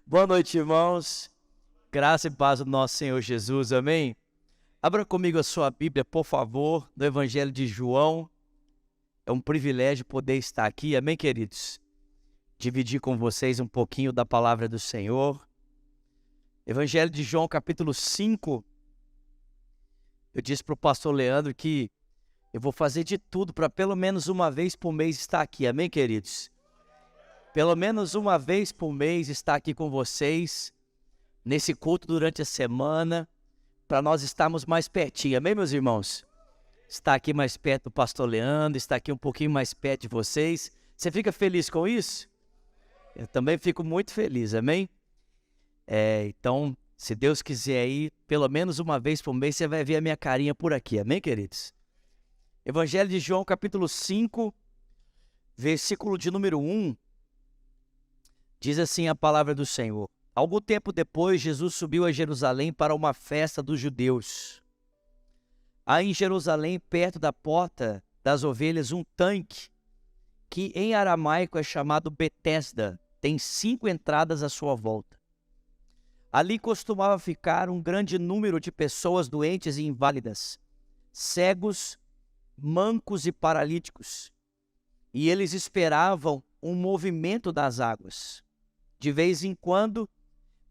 Boa noite, irmãos. Graça e paz do nosso Senhor Jesus, amém? Abra comigo a sua Bíblia, por favor, no Evangelho de João. É um privilégio poder estar aqui, amém, queridos? Dividir com vocês um pouquinho da palavra do Senhor. Evangelho de João, capítulo 5. Eu disse para o pastor Leandro que eu vou fazer de tudo para pelo menos uma vez por mês estar aqui, amém, queridos? Pelo menos uma vez por mês estar aqui com vocês, nesse culto durante a semana, para nós estarmos mais pertinho, amém, meus irmãos? Estar aqui mais perto do pastor Leandro, estar aqui um pouquinho mais perto de vocês. Você fica feliz com isso? Eu também fico muito feliz, amém? Então, se Deus quiser aí, pelo menos uma vez por mês, você vai ver a minha carinha por aqui, amém, queridos? Evangelho de João, capítulo 5, versículo de número 1. Diz assim a palavra do Senhor. Algum tempo depois, Jesus subiu a Jerusalém para uma festa dos judeus. Há em Jerusalém, perto da porta das ovelhas, um tanque, que em aramaico é chamado Betesda, tem 5 entradas à sua volta. Ali costumava ficar um grande número de pessoas doentes e inválidas, cegos, mancos e paralíticos, e eles esperavam um movimento das águas. De vez em quando,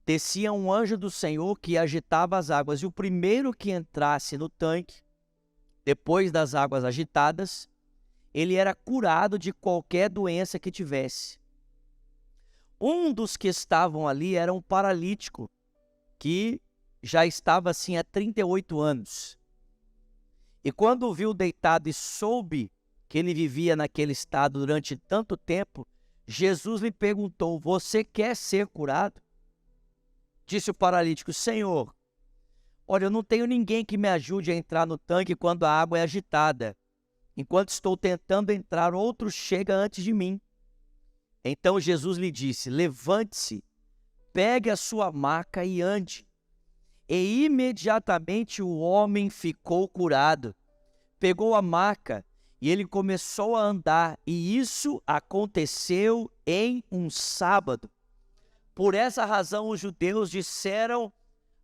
descia um anjo do Senhor que agitava as águas, e o primeiro que entrasse no tanque, depois das águas agitadas, ele era curado de qualquer doença que tivesse. Um dos que estavam ali era um paralítico, que já estava assim há 38 anos. E quando o viu deitado e soube que ele vivia naquele estado durante tanto tempo, Jesus lhe perguntou: você quer ser curado? Disse o paralítico: Senhor, olha, eu não tenho ninguém que me ajude a entrar no tanque quando a água é agitada. Enquanto estou tentando entrar, outro chega antes de mim. Então Jesus lhe disse: levante-se, pegue a sua maca e ande. E imediatamente o homem ficou curado. Pegou a maca e ele começou a andar, e isso aconteceu em um sábado. Por essa razão, os judeus disseram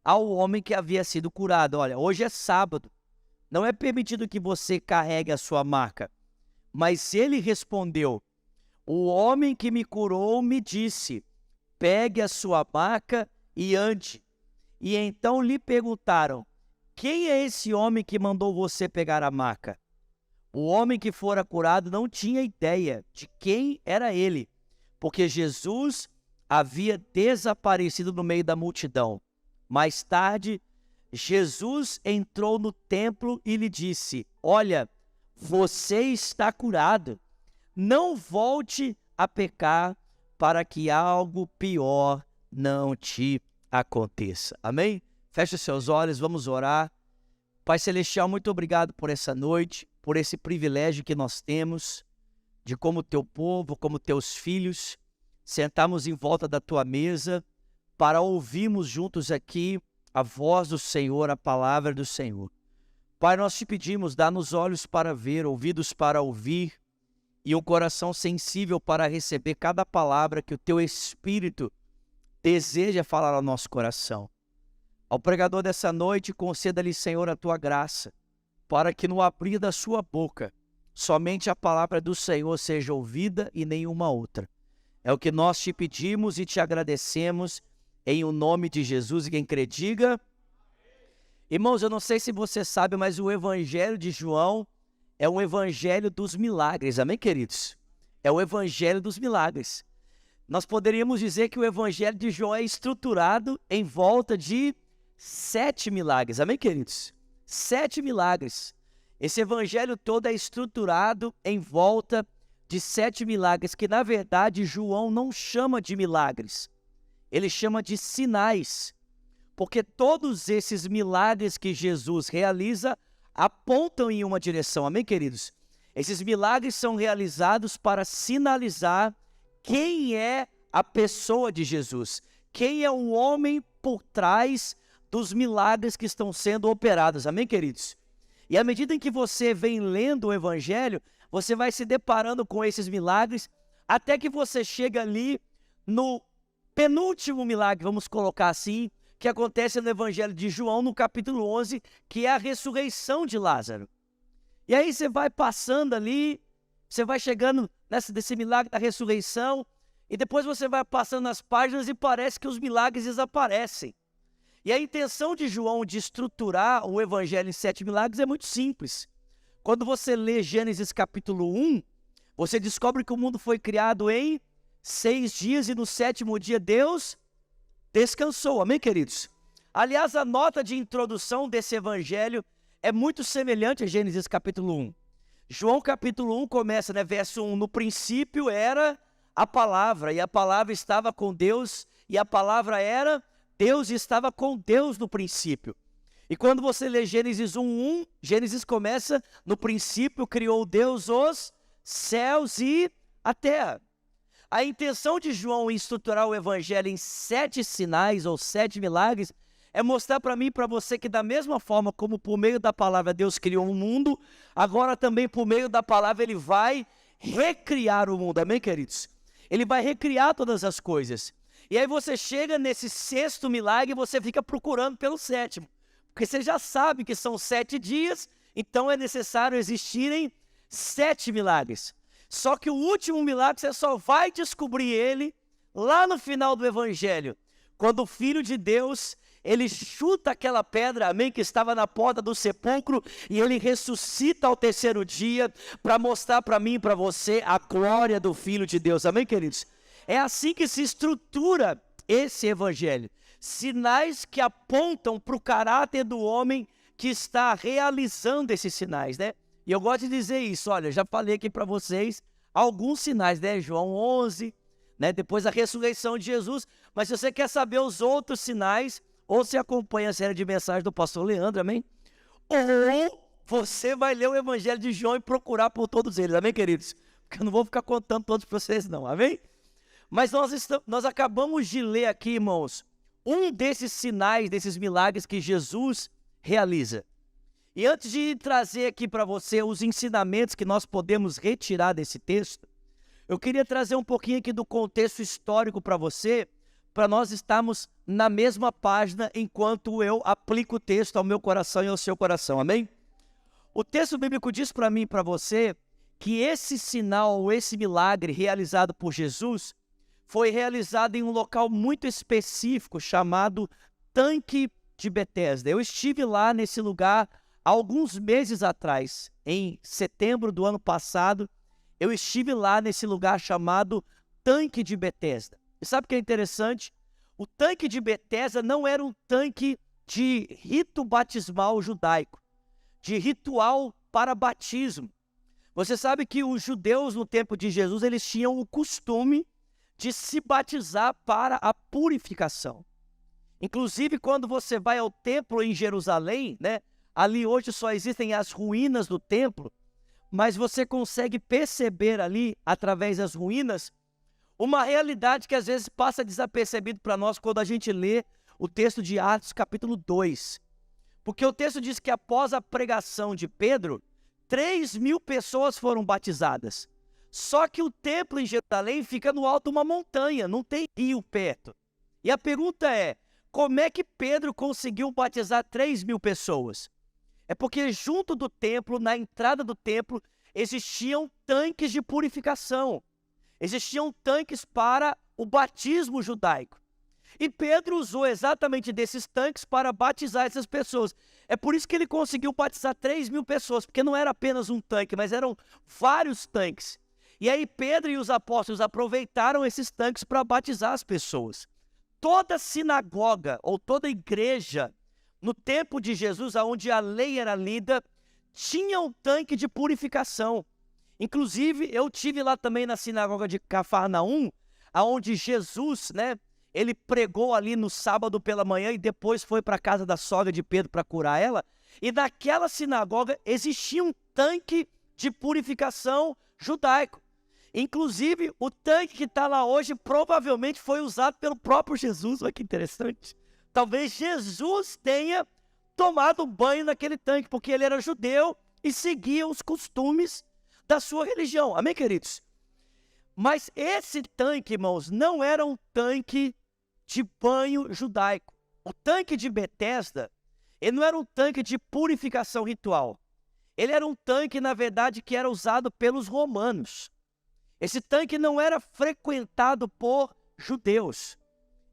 ao homem que havia sido curado: olha, hoje é sábado, não é permitido que você carregue a sua maca. Mas ele respondeu: o homem que me curou me disse, pegue a sua maca e ande. E então lhe perguntaram: quem é esse homem que mandou você pegar a maca? O homem que fora curado não tinha ideia de quem era ele, porque Jesus havia desaparecido no meio da multidão. Mais tarde, Jesus entrou no templo e lhe disse: olha, você está curado. Não volte a pecar para que algo pior não te aconteça. Amém? Feche os seus olhos, vamos orar. Pai Celestial, muito obrigado por essa noite, por esse privilégio que nós temos de, como teu povo, como teus filhos, sentarmos em volta da tua mesa para ouvirmos juntos aqui a voz do Senhor, a palavra do Senhor. Pai, nós te pedimos, dá-nos olhos para ver, ouvidos para ouvir e um coração sensível para receber cada palavra que o teu Espírito deseja falar ao nosso coração. Ao pregador dessa noite, conceda-lhe, Senhor, a tua graça, para que no abrir da sua boca, somente a palavra do Senhor seja ouvida e nenhuma outra. É o que nós te pedimos e te agradecemos, em o nome de Jesus. E quem crê, diga. Irmãos, eu não sei se você sabe, mas o Evangelho de João é um evangelho dos milagres, amém, queridos? É o evangelho dos milagres. Nós poderíamos dizer que o Evangelho de João é estruturado em volta de 7 milagres, amém, queridos? 7 milagres. Esse evangelho todo é estruturado em volta de 7 milagres, que na verdade João não chama de milagres, ele chama de sinais, porque todos esses milagres que Jesus realiza apontam em uma direção, amém, queridos? Esses milagres são realizados para sinalizar quem é a pessoa de Jesus, quem é o homem por trás dos milagres que estão sendo operados, amém, queridos? E à medida em que você vem lendo o Evangelho, você vai se deparando com esses milagres, até que você chega ali no penúltimo milagre, vamos colocar assim, que acontece no Evangelho de João, no capítulo 11, que é a ressurreição de Lázaro. E aí você vai passando ali, você vai chegando desse milagre da ressurreição, e depois você vai passando nas páginas e parece que os milagres desaparecem. E a intenção de João de estruturar o Evangelho em 7 milagres é muito simples. Quando você lê Gênesis capítulo 1, você descobre que o mundo foi criado em 6 dias e no 7º dia Deus descansou. Amém, queridos? Aliás, a nota de introdução desse Evangelho é muito semelhante a Gênesis capítulo 1. João capítulo 1 começa, verso 1, no princípio era a palavra, e a palavra estava com Deus, e a palavra era Deus, e estava com Deus no princípio. E quando você lê Gênesis 1:1, Gênesis começa, no princípio criou Deus os céus e a terra. A intenção de João em estruturar o Evangelho em 7 sinais ou 7 milagres é mostrar para mim e para você que da mesma forma como por meio da palavra Deus criou um mundo, agora também por meio da palavra Ele vai recriar o mundo, amém, queridos? Ele vai recriar todas as coisas. E aí você chega nesse 6º milagre e você fica procurando pelo 7º, porque você já sabe que são 7 dias, então é necessário existirem 7 milagres. Só que o último milagre você só vai descobrir ele lá no final do Evangelho, quando o Filho de Deus, ele chuta aquela pedra, amém, que estava na porta do sepulcro, e ele ressuscita ao 3º dia, para mostrar para mim e para você a glória do Filho de Deus, amém, queridos? É assim que se estrutura esse Evangelho, sinais que apontam para o caráter do homem que está realizando esses sinais, E eu gosto de dizer isso, olha, já falei aqui para vocês alguns sinais, João 11, depois a ressurreição de Jesus, mas se você quer saber os outros sinais, ou se acompanha a série de mensagens do pastor Leandro, amém? Ou você vai ler o Evangelho de João e procurar por todos eles, amém, queridos? Porque eu não vou ficar contando todos para vocês não, amém? Mas nós acabamos de ler aqui, irmãos, um desses sinais, desses milagres que Jesus realiza. E antes de trazer aqui para você os ensinamentos que nós podemos retirar desse texto, eu queria trazer um pouquinho aqui do contexto histórico para você, para nós estarmos na mesma página enquanto eu aplico o texto ao meu coração e ao seu coração, amém? O texto bíblico diz para mim e para você que esse sinal, ou esse milagre realizado por Jesus, foi realizado em um local muito específico chamado Tanque de Betesda. Eu estive lá nesse lugar há alguns meses atrás, em setembro do ano passado, eu estive lá nesse lugar chamado Tanque de Betesda. E sabe o que é interessante? O tanque de Betesda não era um tanque de rito batismal judaico, de ritual para batismo. Você sabe que os judeus no tempo de Jesus, eles tinham o costume de se batizar para a purificação. Inclusive, quando você vai ao templo em Jerusalém, ali hoje só existem as ruínas do templo, mas você consegue perceber ali, através das ruínas, uma realidade que às vezes passa desapercebido para nós quando a gente lê o texto de Atos capítulo 2. Porque o texto diz que após a pregação de Pedro, 3.000 pessoas foram batizadas. Só que o templo em Jerusalém fica no alto de uma montanha, não tem rio perto. E a pergunta é, como é que Pedro conseguiu batizar 3.000 pessoas? É porque junto do templo, na entrada do templo, existiam tanques de purificação. Existiam tanques para o batismo judaico. E Pedro usou exatamente desses tanques para batizar essas pessoas. É por isso que ele conseguiu batizar 3.000 pessoas, porque não era apenas um tanque, mas eram vários tanques. E aí Pedro e os apóstolos aproveitaram esses tanques para batizar as pessoas. Toda sinagoga ou toda igreja no tempo de Jesus, onde a lei era lida, tinha um tanque de purificação. Inclusive, eu tive lá também na sinagoga de Cafarnaum, onde Jesus, ele pregou ali no sábado pela manhã e depois foi para a casa da sogra de Pedro para curar ela. E naquela sinagoga existia um tanque de purificação judaico. Inclusive, o tanque que está lá hoje provavelmente foi usado pelo próprio Jesus. Olha que interessante. Talvez Jesus tenha tomado banho naquele tanque, porque ele era judeu e seguia os costumes da sua religião. Amém, queridos? Mas esse tanque, irmãos, não era um tanque de banho judaico. O tanque de Betesda, ele não era um tanque de purificação ritual. Ele era um tanque, na verdade, que era usado pelos romanos. Esse tanque não era frequentado por judeus.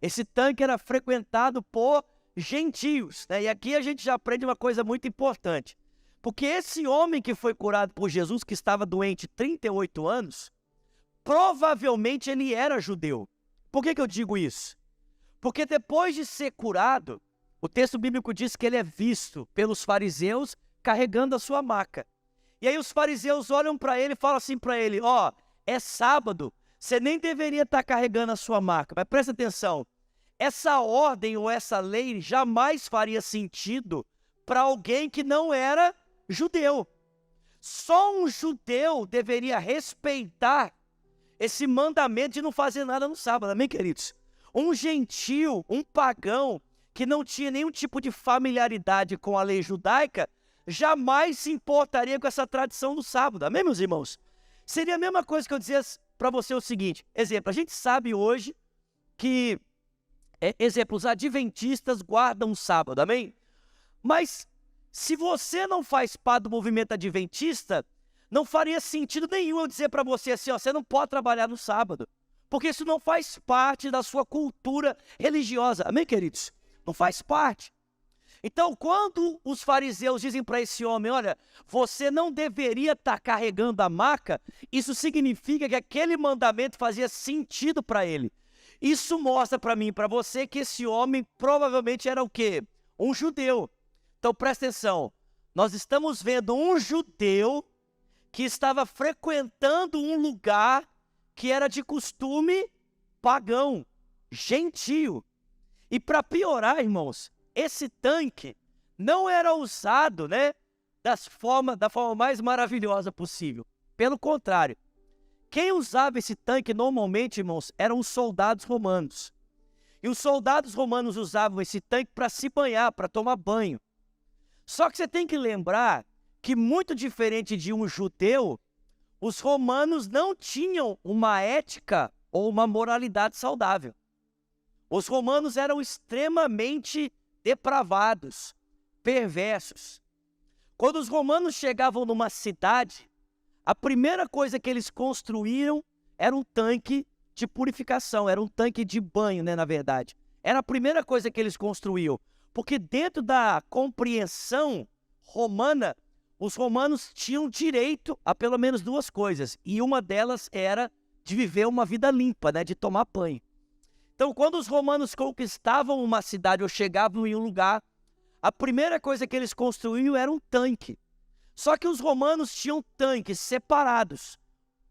Esse tanque era frequentado por gentios, né? E aqui a gente já aprende uma coisa muito importante. Porque esse homem que foi curado por Jesus, que estava doente 38 anos, provavelmente ele era judeu. Por que eu digo isso? Porque depois de ser curado, o texto bíblico diz que ele é visto pelos fariseus carregando a sua maca. E aí os fariseus olham para ele e falam assim para ele: ó, é sábado, você nem deveria estar carregando a sua maca. Mas presta atenção, essa ordem ou essa lei jamais faria sentido para alguém que não era judeu. Só um judeu deveria respeitar esse mandamento de não fazer nada no sábado, amém, queridos? Um gentio, um pagão, que não tinha nenhum tipo de familiaridade com a lei judaica, jamais se importaria com essa tradição do sábado, amém, meus irmãos? Seria a mesma coisa que eu dizia para você o seguinte, exemplo, a gente sabe hoje que, exemplo, os adventistas guardam o sábado, amém? Mas se você não faz parte do movimento adventista, não faria sentido nenhum eu dizer para você assim, ó, você não pode trabalhar no sábado, porque isso não faz parte da sua cultura religiosa, amém, queridos? Não faz parte. Então, quando os fariseus dizem para esse homem, olha, você não deveria estar carregando a maca, isso significa que aquele mandamento fazia sentido para ele. Isso mostra para mim e para você que esse homem provavelmente era o quê? Um judeu. Então, presta atenção, nós estamos vendo um judeu que estava frequentando um lugar que era de costume pagão, gentio. E para piorar, irmãos, esse tanque não era usado, né, da forma mais maravilhosa possível. Pelo contrário, quem usava esse tanque normalmente, irmãos, eram os soldados romanos. E os soldados romanos usavam esse tanque para se banhar, para tomar banho. Só que você tem que lembrar que, muito diferente de um judeu, os romanos não tinham uma ética ou uma moralidade saudável. Os romanos eram extremamente depravados, perversos. Quando os romanos chegavam numa cidade, a primeira coisa que eles construíram era um tanque de purificação, era um tanque de banho, né, na verdade. Era a primeira coisa que eles construíam, porque dentro da compreensão romana, os romanos tinham direito a pelo menos duas coisas, e uma delas era de viver uma vida limpa, né, de tomar banho. Então, quando os romanos conquistavam uma cidade ou chegavam em um lugar, a primeira coisa que eles construíam era um tanque. Só que os romanos tinham tanques separados.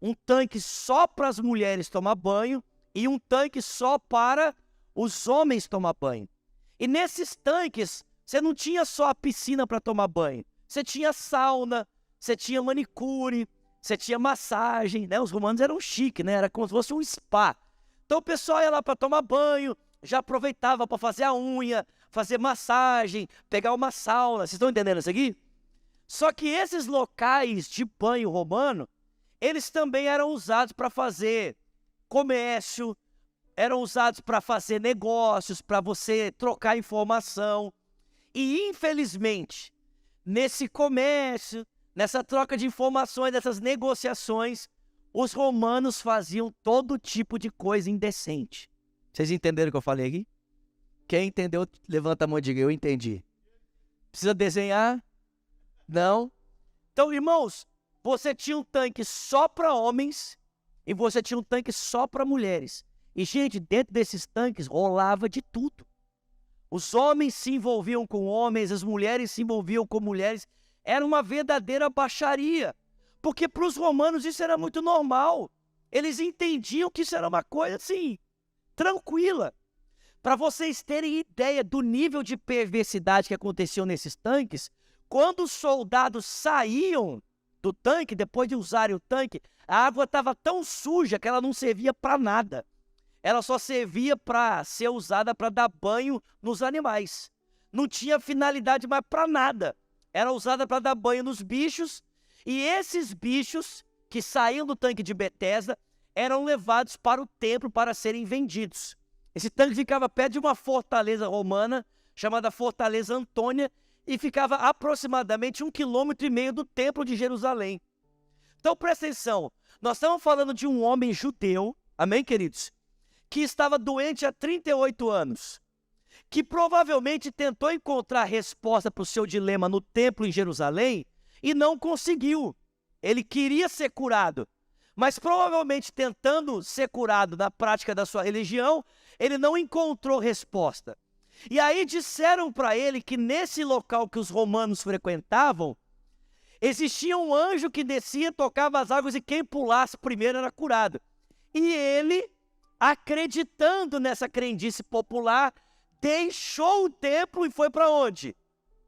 Um tanque só para as mulheres tomar banho e um tanque só para os homens tomar banho. E nesses tanques, você não tinha só a piscina para tomar banho. Você tinha sauna, você tinha manicure, você tinha massagem, né? Os romanos eram chiques, né? Era como se fosse um spa. Então o pessoal ia lá para tomar banho, já aproveitava para fazer a unha, fazer massagem, pegar uma sauna. Vocês estão entendendo isso aqui? Só que esses locais de banho romano, eles também eram usados para fazer comércio, eram usados para fazer negócios, para você trocar informação. E infelizmente, nesse comércio, nessa troca de informações, nessas negociações, os romanos faziam todo tipo de coisa indecente. Vocês entenderam o que eu falei aqui? Quem entendeu, levanta a mão e diga, eu entendi. Precisa desenhar? Não? Então, irmãos, você tinha um tanque só para homens e você tinha um tanque só para mulheres. E, gente, dentro desses tanques rolava de tudo. Os homens se envolviam com homens, as mulheres se envolviam com mulheres. Era uma verdadeira baixaria. Porque para os romanos isso era muito normal. Eles entendiam que isso era uma coisa assim, tranquila. Para vocês terem ideia do nível de perversidade que aconteceu nesses tanques, quando os soldados saíam do tanque, depois de usarem o tanque, a água estava tão suja que ela não servia para nada. Ela só servia para ser usada para dar banho nos animais. Não tinha finalidade mais para nada. Era usada para dar banho nos bichos. E esses bichos que saíam do tanque de Betesda eram levados para o templo para serem vendidos. Esse tanque ficava perto de uma fortaleza romana, chamada Fortaleza Antônia, e ficava aproximadamente 1,5 km do Templo de Jerusalém. Então presta atenção, nós estamos falando de um homem judeu, amém, queridos? Que estava doente há 38 anos, que provavelmente tentou encontrar resposta para o seu dilema no templo em Jerusalém e não conseguiu. Ele queria ser curado, mas provavelmente tentando ser curado na prática da sua religião, ele não encontrou resposta. E aí disseram para ele que nesse local que os romanos frequentavam, existia um anjo que descia, tocava as águas e quem pulasse primeiro era curado. E ele, acreditando nessa crendice popular, deixou o templo e foi para onde?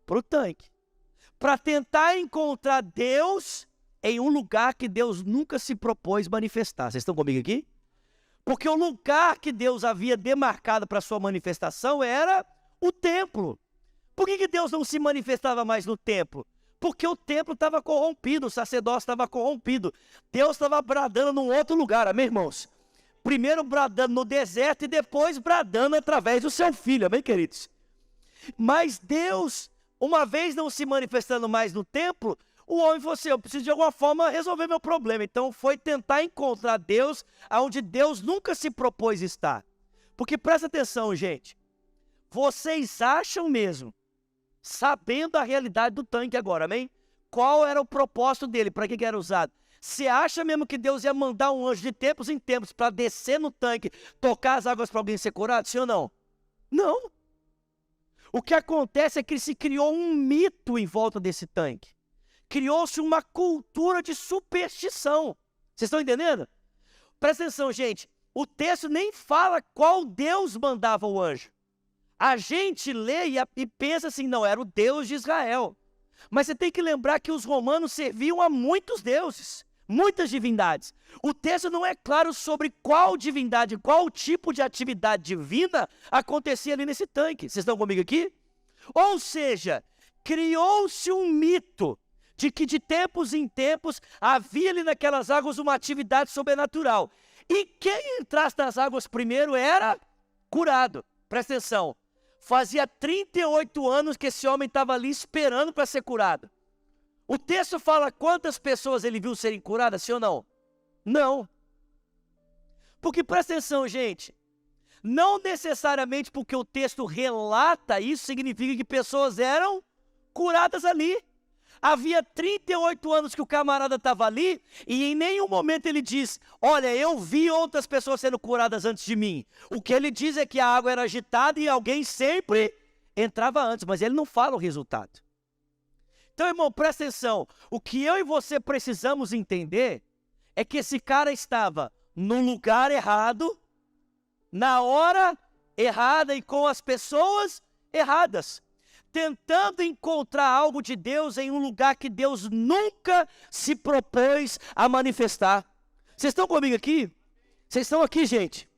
Para o tanque. Para tentar encontrar Deus em um lugar que Deus nunca se propôs manifestar. Vocês estão comigo aqui? Porque o lugar que Deus havia demarcado para sua manifestação era o templo. Por que Deus não se manifestava mais no templo? Porque o templo estava corrompido, o sacerdócio estava corrompido. Deus estava bradando num outro lugar, amém, irmãos? Primeiro bradando no deserto e depois bradando através do seu filho, amém, queridos? Mas Deus, uma vez não se manifestando mais no templo, o homem falou assim, eu preciso de alguma forma resolver meu problema. Então foi tentar encontrar Deus onde Deus nunca se propôs estar. Porque presta atenção, gente. Vocês acham mesmo, sabendo a realidade do tanque agora, amém? Qual era o propósito dele, para que era usado? Você acha mesmo que Deus ia mandar um anjo de tempos em tempos para descer no tanque, tocar as águas para alguém ser curado, sim ou não? Não. O que acontece é que se criou um mito em volta desse tanque. Criou-se uma cultura de superstição. Vocês estão entendendo? Presta atenção, gente. O texto nem fala qual Deus mandava o anjo. A gente lê e pensa assim, não, era o Deus de Israel. Mas você tem que lembrar que os romanos serviam a muitos deuses, muitas divindades. O texto não é claro sobre qual divindade, qual tipo de atividade divina acontecia ali nesse tanque. Vocês estão comigo aqui? Ou seja, criou-se um mito de que de tempos em tempos havia ali naquelas águas uma atividade sobrenatural. E quem entrasse nas águas primeiro era curado. Presta atenção, fazia 38 anos que esse homem estava ali esperando para ser curado. O texto fala quantas pessoas ele viu serem curadas, sim ou não? Não. Porque presta atenção, gente, não necessariamente porque o texto relata isso significa que pessoas eram curadas ali. Havia 38 anos que o camarada estava ali e em nenhum momento ele diz, olha, eu vi outras pessoas sendo curadas antes de mim. O que ele diz é que a água era agitada e alguém sempre entrava antes, mas ele não fala o resultado. Então, irmão, presta atenção. O que eu e você precisamos entender é que esse cara estava no lugar errado, na hora errada e com as pessoas erradas, tentando encontrar algo de Deus em um lugar que Deus nunca se propôs a manifestar. Vocês estão comigo aqui? Vocês estão aqui, gente?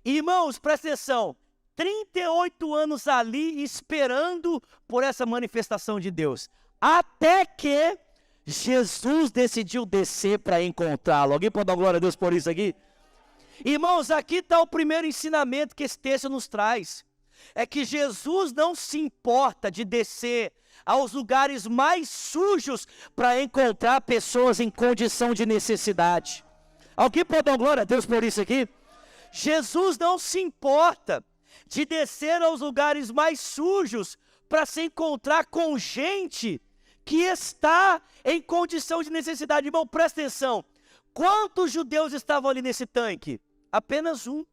Irmãos, presta atenção. 38 anos ali esperando por essa manifestação de Deus. Até que Jesus decidiu descer para encontrá-lo. Alguém pode dar glória a Deus por isso aqui? Irmãos, aqui está o primeiro ensinamento que esse texto nos traz. É que Jesus não se importa de descer aos lugares mais sujos para encontrar pessoas em condição de necessidade. Alguém pode dar glória a Deus por isso aqui? Jesus não se importa de descer aos lugares mais sujos para se encontrar com gente que está em condição de necessidade. Irmão, presta atenção. Quantos judeus estavam ali nesse tanque? Apenas um.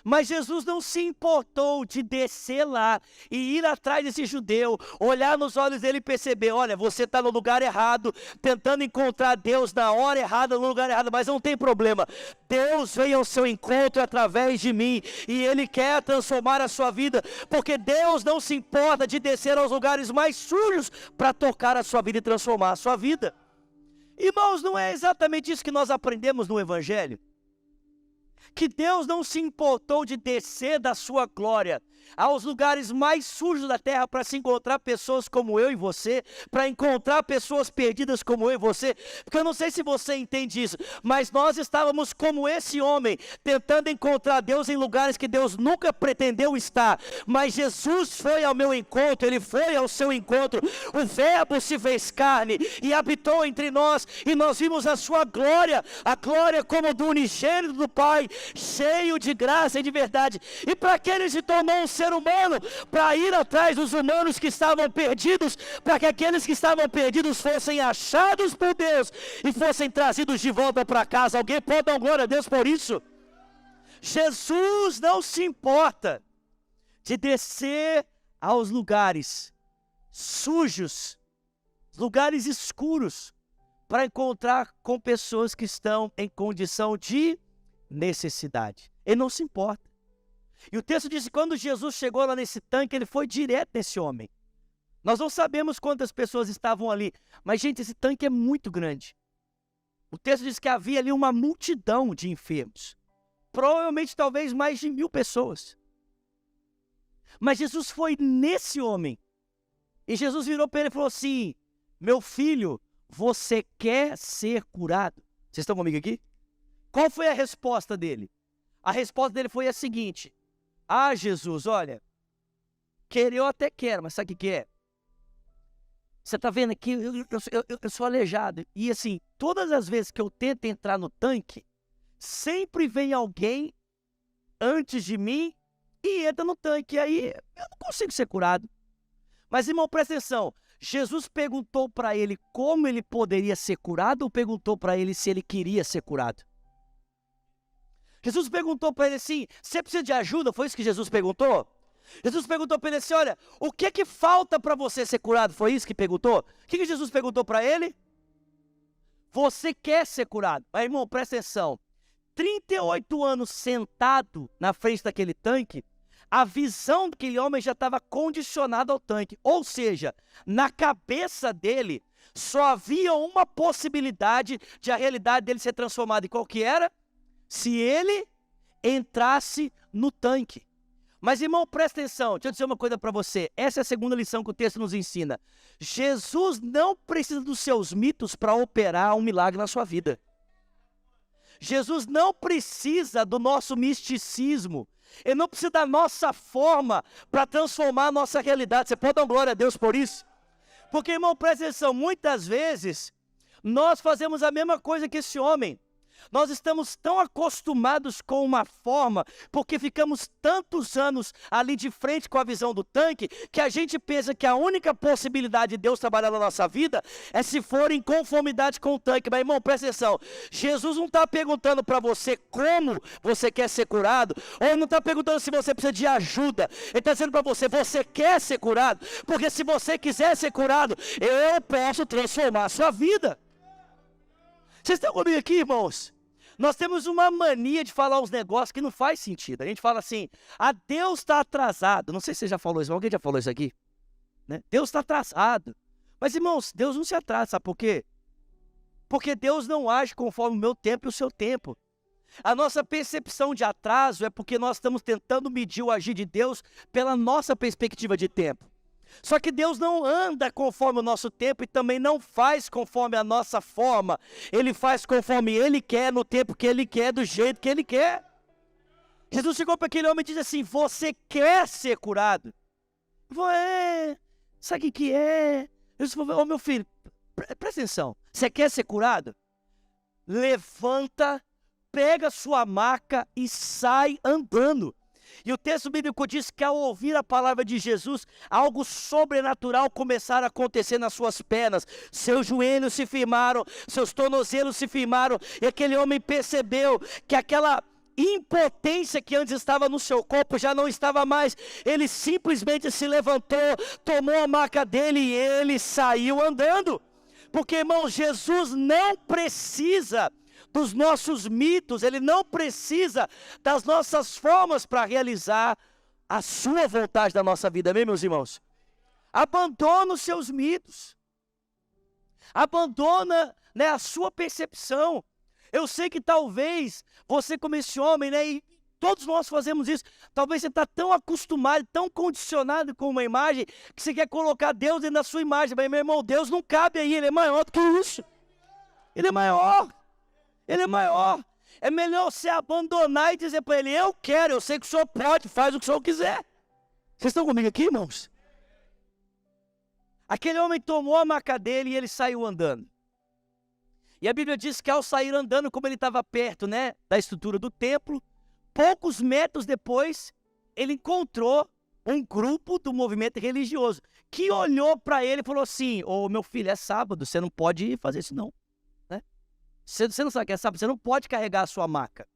Mas Jesus não se importou de descer lá e ir atrás desse judeu, olhar nos olhos dele e perceber, olha, você está no lugar errado, tentando encontrar Deus na hora errada, no lugar errado, mas não tem problema. Deus veio ao seu encontro através de mim e Ele quer transformar a sua vida, porque Deus não se importa de descer aos lugares mais sujos para tocar a sua vida e transformar a sua vida. Irmãos, não é exatamente isso que nós aprendemos no Evangelho? que Deus não se importou de descer da sua glória aos lugares mais sujos da terra para se encontrar pessoas como eu e você, para encontrar pessoas perdidas como eu e você, porque eu não sei se você entende isso, mas nós estávamos como esse homem, tentando encontrar Deus em lugares que Deus nunca pretendeu estar, mas Jesus foi ao meu encontro, Ele foi ao seu encontro, o Verbo se fez carne e habitou entre nós, e nós vimos a sua glória, a glória como do unigênito do Pai, cheio de graça e de verdade. E para que Ele se tornou um ser humano? Para ir atrás dos humanos que estavam perdidos, para que aqueles que estavam perdidos fossem achados por Deus e fossem trazidos de volta para casa. Alguém pode dar glória a Deus por isso? Jesus não se importa de descer aos lugares sujos, lugares escuros, para encontrar com pessoas que estão em condição de necessidade. Ele não se importa. E o texto diz que quando Jesus chegou lá nesse tanque, ele foi direto nesse homem. Nós não sabemos quantas pessoas estavam ali, mas, gente, esse tanque é muito grande. O texto diz que havia ali uma multidão de enfermos. Provavelmente, talvez, mais de 1000 pessoas. Mas Jesus foi nesse homem. E Jesus virou para ele e falou assim: meu filho, você quer ser curado? Vocês estão comigo aqui? Qual foi a resposta dele? A resposta dele foi a seguinte: ah, Jesus, olha, querer eu até quero, mas sabe o que é? Você está vendo aqui, eu sou aleijado. E assim, todas as vezes que eu tento entrar no tanque, sempre vem alguém antes de mim e entra no tanque. E aí eu não consigo ser curado. Mas, irmão, presta atenção. Jesus perguntou para ele como ele poderia ser curado ou perguntou para ele se ele queria ser curado? Jesus perguntou para ele assim: você precisa de ajuda? Foi isso que Jesus perguntou? Jesus perguntou para ele assim: olha, o que é que falta para você ser curado? Foi isso que perguntou? O que Jesus perguntou para ele? Você quer ser curado? Mas, irmão, presta atenção. 38 anos sentado na frente daquele tanque, a visão daquele homem já estava condicionada ao tanque. Ou seja, na cabeça dele, só havia uma possibilidade de a realidade dele ser transformada. E qual que era? Se ele entrasse no tanque. Mas, irmão, presta atenção, deixa eu dizer uma coisa para você. Essa é a segunda lição que o texto nos ensina. Jesus não precisa dos seus mitos para operar um milagre na sua vida. Jesus não precisa do nosso misticismo. Ele não precisa da nossa forma para transformar a nossa realidade. Você pode dar glória a Deus por isso? Porque, irmão, presta atenção, muitas vezes nós fazemos a mesma coisa que esse homem. Nós estamos tão acostumados com uma forma, porque ficamos tantos anos ali de frente com a visão do tanque, que a gente pensa que a única possibilidade de Deus trabalhar na nossa vida é se for em conformidade com o tanque. Mas, irmão, presta atenção, Jesus não está perguntando para você como você quer ser curado, ou ele não está perguntando se você precisa de ajuda. Ele está dizendo para você: você quer ser curado? Porque se você quiser ser curado, eu posso transformar a sua vida. Vocês estão comigo aqui, irmãos? Nós temos uma mania de falar uns negócios que não faz sentido. A gente fala assim: ah, Deus está atrasado. Não sei se você já falou isso, alguém já falou isso aqui? Né? Deus está atrasado. Mas, irmãos, Deus não se atrasa, sabe por quê? Porque Deus não age conforme o meu tempo e o seu tempo. A nossa percepção de atraso é porque nós estamos tentando medir o agir de Deus pela nossa perspectiva de tempo. Só que Deus não anda conforme o nosso tempo e também não faz conforme a nossa forma. Ele faz conforme Ele quer, no tempo que Ele quer, do jeito que Ele quer. Jesus chegou para aquele homem e disse assim: você quer ser curado? Ele falou: sabe o que é? Jesus falou: meu filho, presta atenção, você quer ser curado? Levanta, pega sua maca e sai andando. E o texto bíblico diz que ao ouvir a palavra de Jesus, algo sobrenatural começaram a acontecer nas suas pernas. Seus joelhos se firmaram, seus tornozelos se firmaram, e aquele homem percebeu que aquela impotência que antes estava no seu corpo já não estava mais. Ele simplesmente se levantou, tomou a maca dele e ele saiu andando. Porque, irmão, Jesus não precisa dos nossos mitos, Ele não precisa das nossas formas para realizar a sua vontade da nossa vida, amém, meus irmãos? Abandona os seus mitos, abandona, a sua percepção. Eu sei que talvez você como esse homem, né, e todos nós fazemos isso, talvez você está tão acostumado, tão condicionado com uma imagem, que você quer colocar Deus dentro da sua imagem, mas meu irmão, Deus não cabe aí, Ele é maior do que isso. Ele é maior, Ele é maior. É melhor você abandonar e dizer para Ele, eu quero, eu sei que o Senhor pode, faz o que o Senhor quiser. Vocês estão comigo aqui, irmãos? Aquele homem tomou a maca dele e ele saiu andando. E a Bíblia diz que ao sair andando, como ele estava perto, né, da estrutura do templo, poucos metros depois, ele encontrou um grupo do movimento religioso, que olhou para ele e falou assim, ô meu filho, é sábado, você não pode fazer isso não. Né? Você não sabe que é sábado, você não pode carregar a sua maca.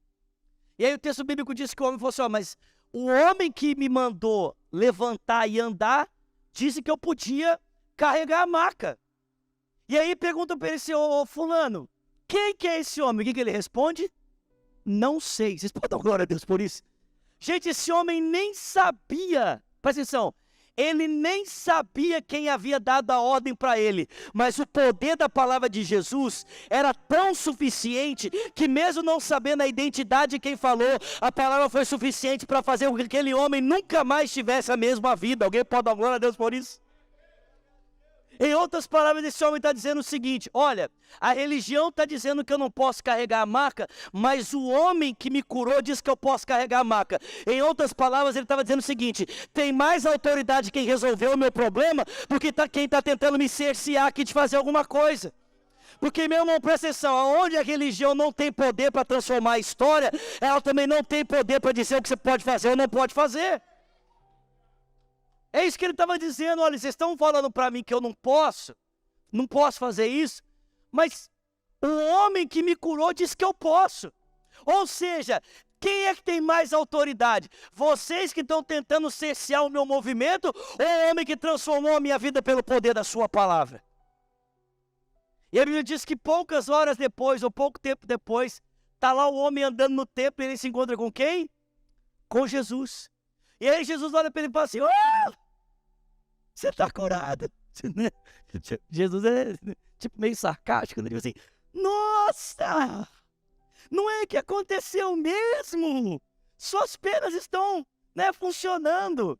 E aí o texto bíblico diz que o homem falou assim, mas o homem que me mandou levantar e andar, disse que eu podia carregar a maca. E aí pergunta para ele assim, ô fulano, quem que é esse homem? O que ele responde? Não sei. Vocês podem dar glória a Deus por isso? Gente, esse homem nem sabia, presta atenção, ele nem sabia quem havia dado a ordem para ele, mas o poder da palavra de Jesus era tão suficiente, que mesmo não sabendo a identidade de quem falou, a palavra foi suficiente para fazer com que aquele homem nunca mais tivesse a mesma vida. Alguém pode dar glória a Deus por isso? Em outras palavras, esse homem está dizendo o seguinte, olha, a religião está dizendo que eu não posso carregar a maca, mas o homem que me curou diz que eu posso carregar a maca. Em outras palavras, ele estava dizendo o seguinte, tem mais autoridade quem resolveu o meu problema do que quem está tentando me cercear aqui de fazer alguma coisa. Porque, meu irmão, presta atenção, onde a religião não tem poder para transformar a história, ela também não tem poder para dizer o que você pode fazer ou não pode fazer. É isso que ele estava dizendo, olha, vocês estão falando para mim que eu não posso fazer isso, mas o homem que me curou disse que eu posso. Ou seja, quem é que tem mais autoridade? Vocês que estão tentando cercear o meu movimento, ou o homem que transformou a minha vida pelo poder da sua palavra? E a Bíblia diz que poucas horas depois, ou pouco tempo depois, está lá o homem andando no templo e ele se encontra com quem? Com Jesus. E aí Jesus olha para ele e fala assim, você está curado. Jesus é tipo meio sarcástico, ele diz assim, nossa, não é que aconteceu mesmo? Suas penas estão, né, funcionando.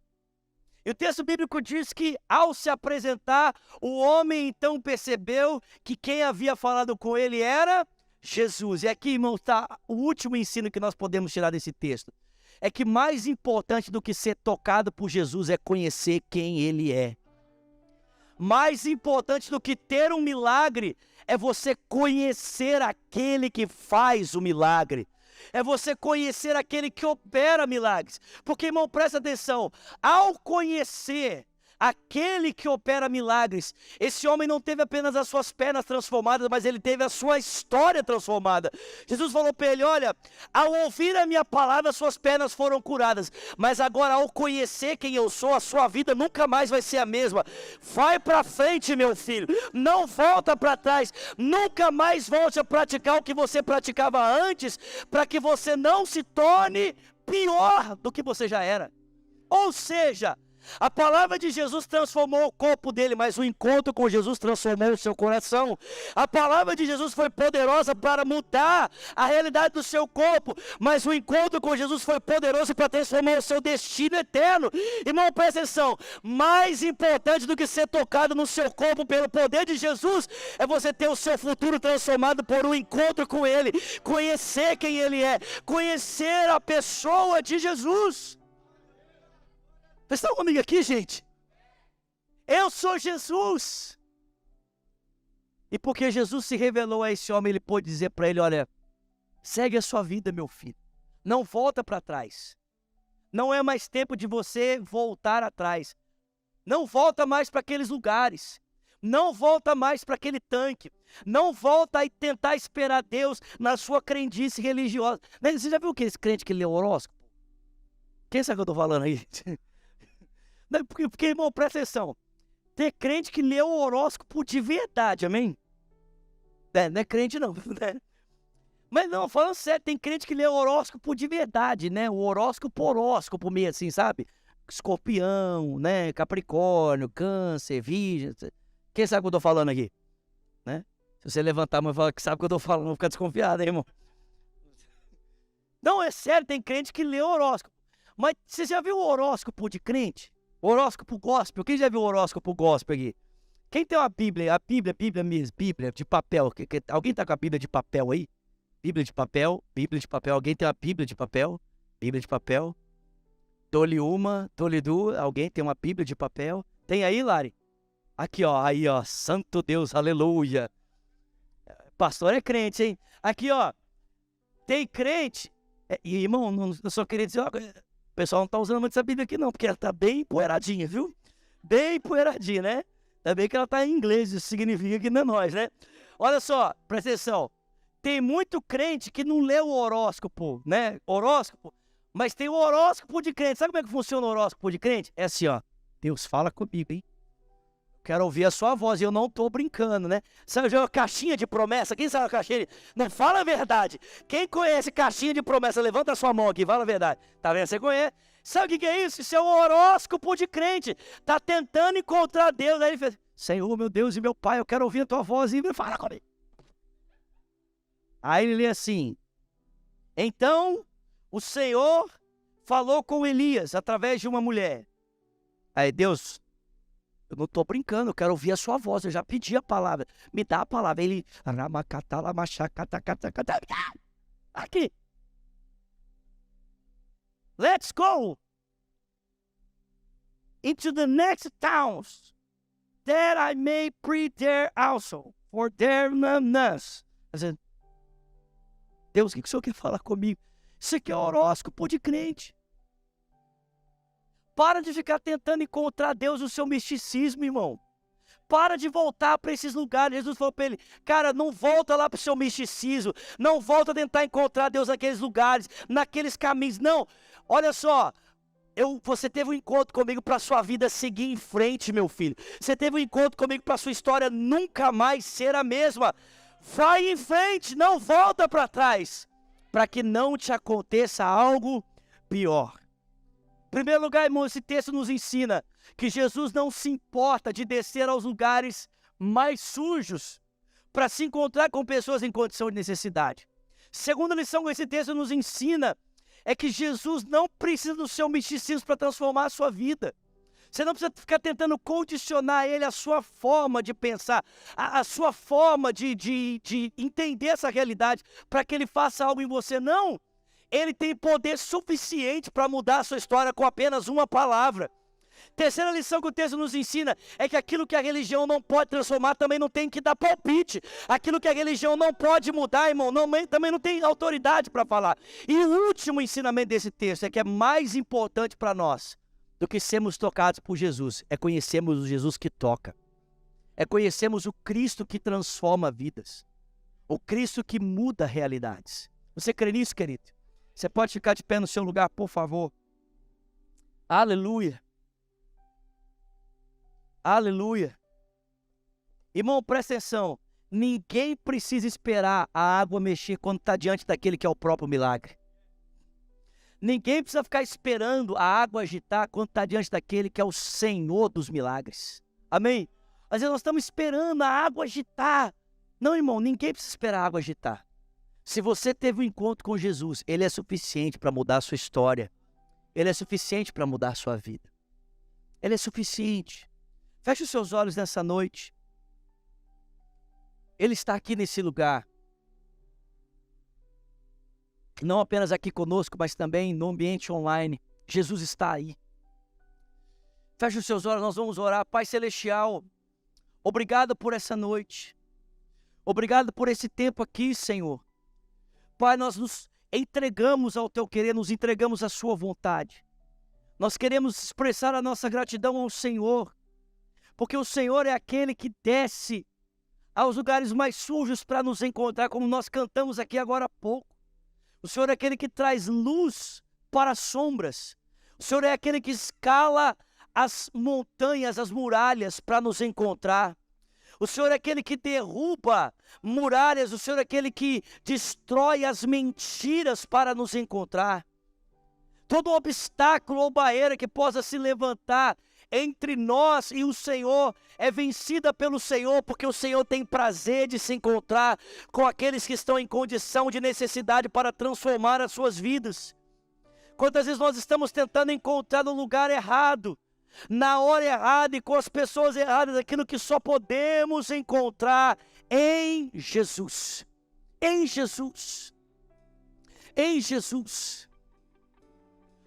E o texto bíblico diz que ao se apresentar, o homem então percebeu que quem havia falado com ele era Jesus. E aqui, irmão, está o último ensino que nós podemos tirar desse texto. É que mais importante do que ser tocado por Jesus é conhecer quem Ele é. Mais importante do que ter um milagre é você conhecer aquele que faz o milagre. É você conhecer aquele que opera milagres. Porque, irmão, presta atenção, ao conhecer aquele que opera milagres, esse homem não teve apenas as suas pernas transformadas, mas ele teve a sua história transformada. Jesus falou para ele, olha, ao ouvir a minha palavra, suas pernas foram curadas, mas agora ao conhecer quem eu sou, a sua vida nunca mais vai ser a mesma. Vai para frente, meu filho, não volta para trás, nunca mais volte a praticar o que você praticava antes, para que você não se torne pior do que você já era. Ou seja, a palavra de Jesus transformou o corpo dele, mas o encontro com Jesus transformou o seu coração. A palavra de Jesus foi poderosa para mudar a realidade do seu corpo, mas o encontro com Jesus foi poderoso para transformar o seu destino eterno. Irmão, presta atenção, mais importante do que ser tocado no seu corpo pelo poder de Jesus, é você ter o seu futuro transformado por um encontro com Ele, conhecer quem Ele é, conhecer a pessoa de Jesus. Vocês estão comigo aqui, gente? Eu sou Jesus. E porque Jesus se revelou a esse homem, ele pôde dizer para ele, olha, segue a sua vida, meu filho. Não volta para trás. Não é mais tempo de você voltar atrás. Não volta mais para aqueles lugares. Não volta mais para aquele tanque. Não volta a tentar esperar Deus na sua crendice religiosa. Você já viu aqueles crentes que lê o horóscopo? Quem sabe o que eu estou falando aí? Porque, irmão, presta atenção. Tem crente que lê o horóscopo de verdade, amém? Não é crente não, né? Mas não, falando sério, tem crente que lê o horóscopo de verdade, né? O horóscopo meio assim, sabe? Escorpião, né? Capricórnio, Câncer, Virgem. Quem sabe o que eu tô falando aqui? Né? Se você levantar a mão e falar que sabe o que eu estou falando, eu vou ficar desconfiado, hein, irmão? Não, é sério, tem crente que lê horóscopo. Mas você já viu o horóscopo de crente? Horóscopo gospel? Quem já viu o horóscopo gospel aqui? Quem tem uma Bíblia, Bíblia mesmo, Bíblia de papel? Alguém tá com a Bíblia de papel aí? Bíblia de papel, Bíblia de papel. Alguém tem uma Bíblia de papel? Bíblia de papel. Dou-lhe uma, dou-lhe duas. Alguém tem uma Bíblia de papel? Tem aí, Lari? Aqui, ó, aí, ó. Santo Deus, aleluia. Pastor é crente, hein? Aqui, ó. Tem crente. E, irmão, eu só queria dizer, ó, o pessoal não tá usando muito essa Bíblia aqui, não, porque ela tá bem empoeiradinha, viu? Bem empoeiradinha, né? Ainda bem que ela tá em inglês, isso significa que não é nós, né? Olha só, presta atenção. Tem muito crente que não lê o horóscopo, né? Horóscopo. Mas tem o horóscopo de crente. Sabe como é que funciona o horóscopo de crente? É assim, ó. Deus, fala comigo, hein? Quero ouvir a sua voz. E eu não tô brincando, né? Sabe uma caixinha de promessa? Quem sabe a caixinha? Não, fala a verdade. Quem conhece caixinha de promessa? Levanta a sua mão aqui, fala a verdade. Tá vendo? Você conhece? Sabe o que é isso? Isso é o horóscopo de crente. Tá tentando encontrar Deus. Aí ele fez, Senhor, meu Deus e meu Pai, eu quero ouvir a tua voz e fala comigo. Aí ele lê assim, então o Senhor falou com Elias através de uma mulher. Aí Deus, eu não estou brincando, eu quero ouvir a sua voz, eu já pedi a palavra, me dá a palavra. Ele, aqui, let's go into the next towns, that I may preach there also, for their numbness. Deus, o que o Senhor quer falar comigo? Isso aqui é horóscopo de crente. Para de ficar tentando encontrar Deus no seu misticismo, irmão. Para de voltar para esses lugares. Jesus falou para ele, cara, não volta lá para o seu misticismo. Não volta a tentar encontrar Deus naqueles lugares, naqueles caminhos. Não, olha só. Você teve um encontro comigo para a sua vida seguir em frente, meu filho. Você teve um encontro comigo para a sua história nunca mais ser a mesma. Vai em frente, não volta para trás, para que não te aconteça algo pior. Em primeiro lugar, irmão, esse texto nos ensina que Jesus não se importa de descer aos lugares mais sujos para se encontrar com pessoas em condição de necessidade. Segunda lição que esse texto nos ensina é que Jesus não precisa do seu misticismo para transformar a sua vida. Você não precisa ficar tentando condicionar ele à sua forma de pensar, a sua forma de entender essa realidade para que ele faça algo em você. Não, ele tem poder suficiente para mudar a sua história com apenas uma palavra. Terceira lição que o texto nos ensina é que aquilo que a religião não pode transformar também não tem que dar palpite. Aquilo que a religião não pode mudar, irmão, também não tem autoridade para falar. E o último ensinamento desse texto é que é mais importante para nós do que sermos tocados por Jesus, é conhecermos o Jesus que toca. É conhecermos o Cristo que transforma vidas. O Cristo que muda realidades. Você crê nisso, querido? Você pode ficar de pé no seu lugar, por favor. Aleluia. Aleluia. Irmão, presta atenção. Ninguém precisa esperar a água mexer quando está diante daquele que é o próprio milagre. Ninguém precisa ficar esperando a água agitar quando está diante daquele que é o Senhor dos milagres. Amém? Às vezes nós estamos esperando a água agitar. Não, irmão, ninguém precisa esperar a água agitar. Se você teve um encontro com Jesus, Ele é suficiente para mudar a sua história. Ele é suficiente para mudar a sua vida. Ele é suficiente. Feche os seus olhos nessa noite. Ele está aqui nesse lugar. Não apenas aqui conosco, mas também no ambiente online. Jesus está aí. Feche os seus olhos, nós vamos orar. Pai Celestial, obrigado por essa noite. Obrigado por esse tempo aqui, Senhor. Pai, nós nos entregamos ao Teu querer, nos entregamos à Sua vontade. Nós queremos expressar a nossa gratidão ao Senhor, porque o Senhor é aquele que desce aos lugares mais sujos para nos encontrar, como nós cantamos aqui agora há pouco. O Senhor é aquele que traz luz para as sombras. O Senhor é aquele que escala as montanhas, as muralhas para nos encontrar. O Senhor é aquele que derruba muralhas. O Senhor é aquele que destrói as mentiras para nos encontrar. todo obstáculo ou barreira que possa se levantar entre nós e o Senhor é vencida pelo Senhor, porque o Senhor tem prazer de se encontrar com aqueles que estão em condição de necessidade para transformar as suas vidas. Quantas vezes nós estamos tentando encontrar no lugar errado, na hora errada e com as pessoas erradas, aquilo que só podemos encontrar em Jesus. Em Jesus. Em Jesus.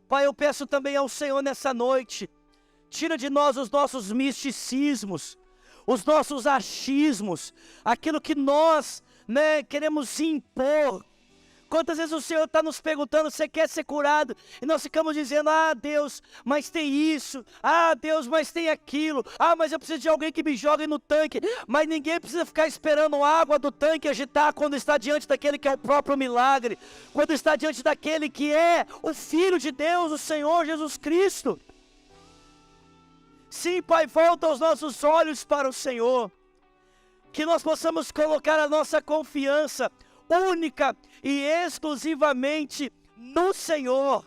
Pai, eu peço também ao Senhor nessa noite, tira de nós os nossos misticismos, os nossos achismos, aquilo que nós, queremos impor. Quantas vezes o Senhor está nos perguntando, você quer ser curado? E nós ficamos dizendo, Deus, mas tem isso. Deus, mas tem aquilo. Mas eu preciso de alguém que me jogue no tanque. Mas ninguém precisa ficar esperando água do tanque agitar quando está diante daquele que é o próprio milagre. Quando está diante daquele que é o Filho de Deus, o Senhor Jesus Cristo. Sim, Pai, volta os nossos olhos para o Senhor. Que nós possamos colocar a nossa confiança única e exclusivamente no Senhor,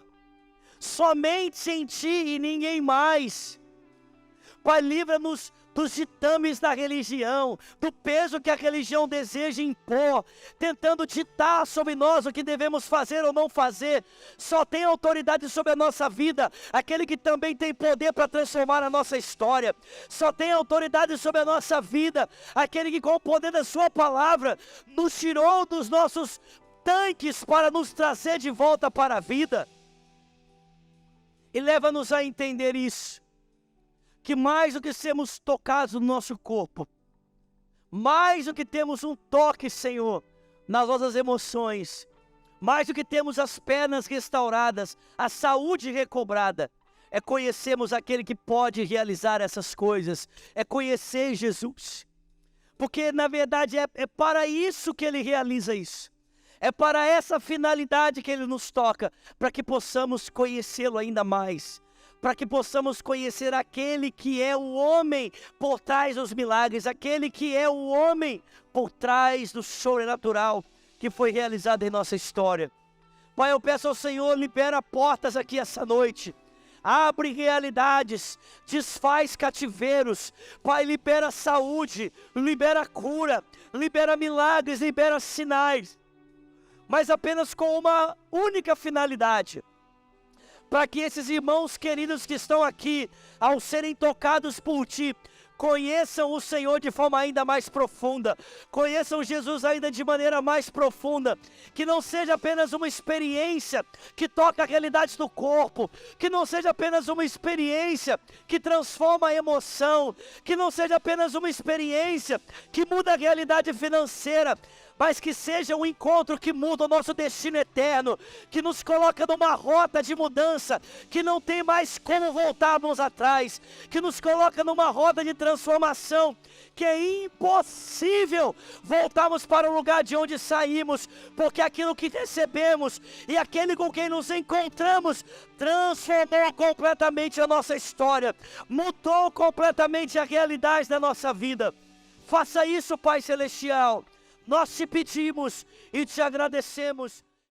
somente em Ti e ninguém mais. Pai, livra-nos dos ditames da religião, do peso que a religião deseja impor, tentando ditar sobre nós o que devemos fazer ou não fazer. Só tem autoridade sobre a nossa vida aquele que também tem poder para transformar a nossa história. Só tem autoridade sobre a nossa vida aquele que com o poder da sua palavra nos tirou dos nossos tanques para nos trazer de volta para a vida. E leva-nos a entender isso, que mais do que sermos tocados no nosso corpo, mais do que temos um toque, Senhor, nas nossas emoções, mais do que temos as pernas restauradas, a saúde recobrada, é conhecermos aquele que pode realizar essas coisas, é conhecer Jesus, porque na verdade é para isso que Ele realiza isso, é para essa finalidade que Ele nos toca, para que possamos conhecê-lo ainda mais, para que possamos conhecer aquele que é o homem por trás dos milagres, aquele que é o homem por trás do sobrenatural que foi realizado em nossa história. Pai, eu peço ao Senhor, libera portas aqui essa noite, abre realidades, desfaz cativeiros. Pai, libera saúde, libera cura, libera milagres, libera sinais, mas apenas com uma única finalidade, para que esses irmãos queridos que estão aqui, ao serem tocados por Ti, conheçam o Senhor de forma ainda mais profunda, conheçam Jesus ainda de maneira mais profunda, que não seja apenas uma experiência que toca a realidade do corpo, que não seja apenas uma experiência que transforma a emoção, que não seja apenas uma experiência que muda a realidade financeira, mas que seja um encontro que muda o nosso destino eterno, que nos coloca numa rota de mudança, que não tem mais como voltarmos atrás, que nos coloca numa rota de transformação, que é impossível voltarmos para o lugar de onde saímos, porque aquilo que recebemos e aquele com quem nos encontramos transformou completamente a nossa história, mudou completamente a realidade da nossa vida. Faça isso, Pai Celestial. Nós te pedimos e te agradecemos